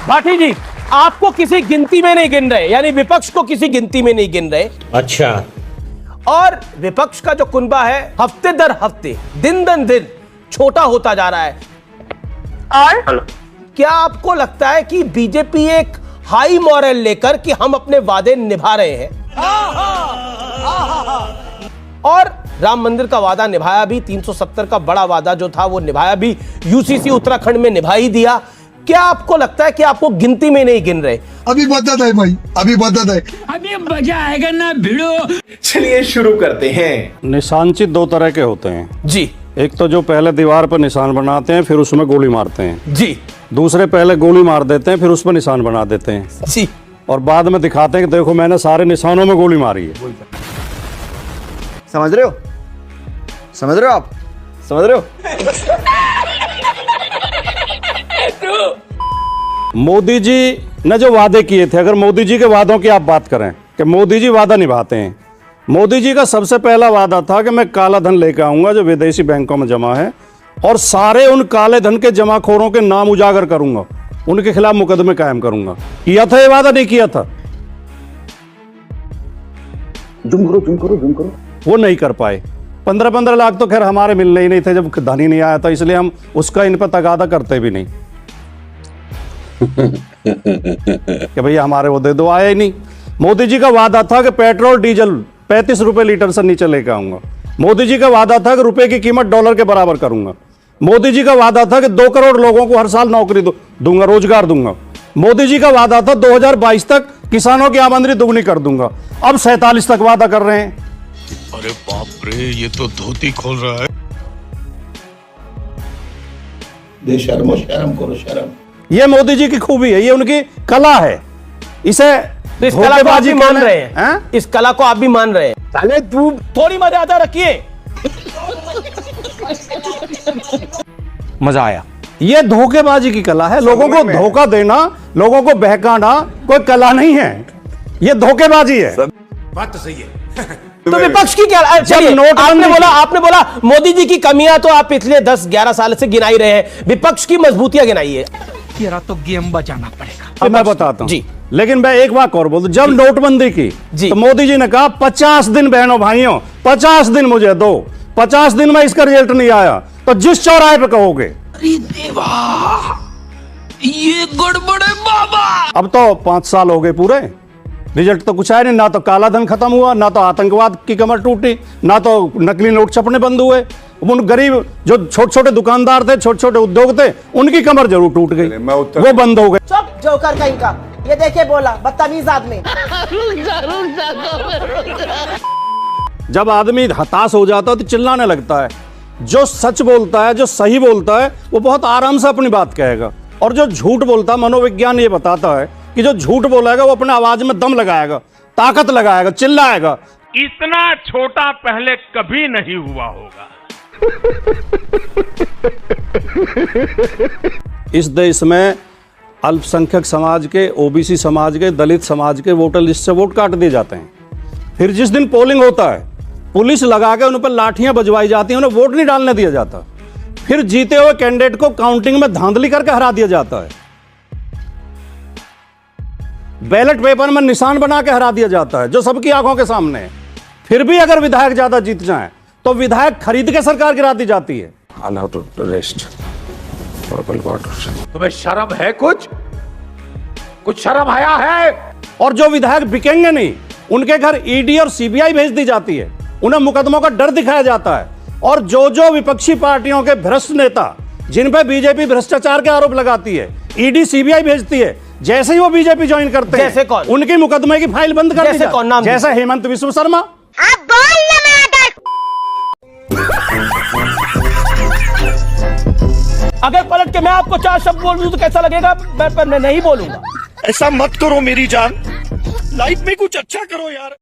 भाटी जी, आपको किसी गिनती में नहीं गिन रहे, यानी विपक्ष को किसी गिनती में नहीं गिन रहे। अच्छा। और विपक्ष का जो कुनबा है हफ्ते दर हफ्ते, दिन दर दिन छोटा होता जा रहा है। और क्या आपको लगता है कि बीजेपी एक हाई मॉरल लेकर कि हम अपने वादे निभा रहे हैं? और राम मंदिर का वादा निभाया भी, 370 का बड़ा वादा जो था वो निभाया भी, यूसीसी उत्तराखंड में निभा ही दिया। क्या आपको लगता है कि आपको गिनती में नहीं गिन रहे? अभी बदत है भाई, अभी बदत है, अभी मजा आएगा ना भिड़ो। चलिए शुरू करते हैं। निशानचित दो तरह के होते हैं जी। एक तो जो पहले दीवार पर निशान बनाते हैं फिर उसमें गोली मारते हैं जी। दूसरे पहले गोली मार देते हैं फिर उस पर निशान बना देते हैं जी। और बाद में दिखाते हैं कि देखो मैंने सारे निशानों में गोली मारी है। समझ रहे हो? समझ रहे हो आप? समझ रहे हो? मोदी जी ने जो वादे किए थे, अगर मोदी जी के वादों की आप बात करें कि मोदी जी वादा निभाते हैं, मोदी जी का सबसे पहला वादा था कि मैं काला धन लेकर आऊंगा जो विदेशी बैंकों में जमा है और सारे उन काले धन के जमाखोरों के नाम उजागर करूंगा, उनके खिलाफ मुकदमे कायम करूंगा। किया था ये वादा? नहीं किया था। जुम करो। वो नहीं कर पाए। 15-15 लाख तो खैर हमारे मिलने ही नहीं थे जब धन ही नहीं आया था, इसलिए हम उसका इन पर तगादा करते भी नहीं कि भैया हमारे वो दे दो, आया ही नहीं। मोदी जी का वादा था कि पेट्रोल डीजल 35 रुपए लीटर से नीचे लेकर आऊंगा। मोदी जी का वादा था कि रुपए की कीमत डॉलर के बराबर करूंगा। मोदी जी का वादा था कि 2 करोड़ लोगों को हर साल नौकरी दूंगा, रोजगार दूंगा। मोदी जी का वादा था 2022 तक किसानों की आमदनी दुगनी कर दूंगा। अब 47 तक वादा कर रहे हैं। अरे बाप रे, ये तो धोती खोल रहा है। बेशर्मो, शर्म करो, शर्म। ये मोदी जी की खूबी है, ये उनकी कला है। इसे तो इस कला को आप भी मान रहे हैं? इस कला को आप भी मान रहे हैं? पहले तू थोड़ी मर्यादा रखिए। मजा आया। ये धोखेबाजी की कला है, लोगों को धोखा देना, लोगों को बहकाना कोई कला नहीं है, ये धोखेबाजी है। बात तो सही है। तो विपक्ष की क्या? आपने बोला मोदी जी की कमियां तो आप पिछले 10-11 साल से गिनाई रहे हैं, विपक्ष की मजबूतियां गिनाइए। तेरा तो गेम बजाना पड़ेगा। अब मैं बताता हूं जी। लेकिन मैं एक बात और बोल दूं, जब नोटबंदी की तो मोदी जी ने कहा 50 दिन बहनों भाइयों, 50 दिन मुझे दो। 50 दिन में इसका रिजल्ट नहीं आया तो जिस चौराहे पे कहोगे। अरे देवा, ये गड़बड़ है बाबा। अब तो 5 साल हो गए पूरे, रिजल्ट तो कुछ आया नहीं। ना तो काला धन खत्म हुआ, ना तो आतंकवाद की कमर टूटी, ना तो नकली नोट छपने बंद हुए। उन गरीब जो छोटे छोटे दुकानदार थे, छोटे छोटे उद्योग थे, उनकी कमर जरूर टूट गई, वो बंद हो गए। चुप जोकर कहीं का, ये देखे बोला बदतमीज आदमी। जब आदमी हताश हो जाता है तो चिल्लाने लगता है। जो सच बोलता है, जो सही बोलता है, वो बहुत आराम से अपनी बात कहेगा। और जो झूठ बोलता है, मनोविज्ञान ये बताता है कि जो झूठ बोलेगा वो अपने आवाज में दम लगाएगा, ताकत लगाएगा, चिल्लाएगा। इतना छोटा पहले कभी नहीं हुआ होगा। इस देश में अल्पसंख्यक समाज के, ओबीसी समाज के, दलित समाज के वोटर लिस्ट से वोट काट दिए जाते हैं। फिर जिस दिन पोलिंग होता है, पुलिस लगा के उन पर लाठियां बजवाई जाती हैं, उन्हें वोट नहीं डालने दिया जाता। फिर जीते हुए कैंडिडेट को काउंटिंग में धांधली करके हरा दिया जाता है। बैलेट पेपर में निशान बना के हरा दिया जाता है, जो सबकी आंखों के सामने है। फिर भी अगर विधायक ज्यादा जीत जाए तो विधायक खरीद के सरकार गिरा दी जाती है। तुम्हें शर्म है? कुछ शर्म आया है? और जो विधायक बिकेंगे नहीं, उनके घर ईडी और सीबीआई भेज दी जाती है, उन्हें मुकदमों का डर दिखाया जाता है। और जो विपक्षी पार्टियों के भ्रष्ट नेता, जिन पे बीजेपी भ्रष्टाचार के आरोप लगाती है, ईडी सीबीआई भेजती है, जैसे ही वो बीजेपी ज्वाइन करते हैं, जैसे कौन? उनकी मुकदमे की फाइल बंद कर दी जाती है। जैसे हेमंत विश्व शर्मा। अगर पलट के मैं आपको 4 शब्द बोल दूं तो कैसा लगेगा? मैं नहीं बोलूंगा। ऐसा मत करो मेरी जान, लाइफ में कुछ अच्छा करो यार।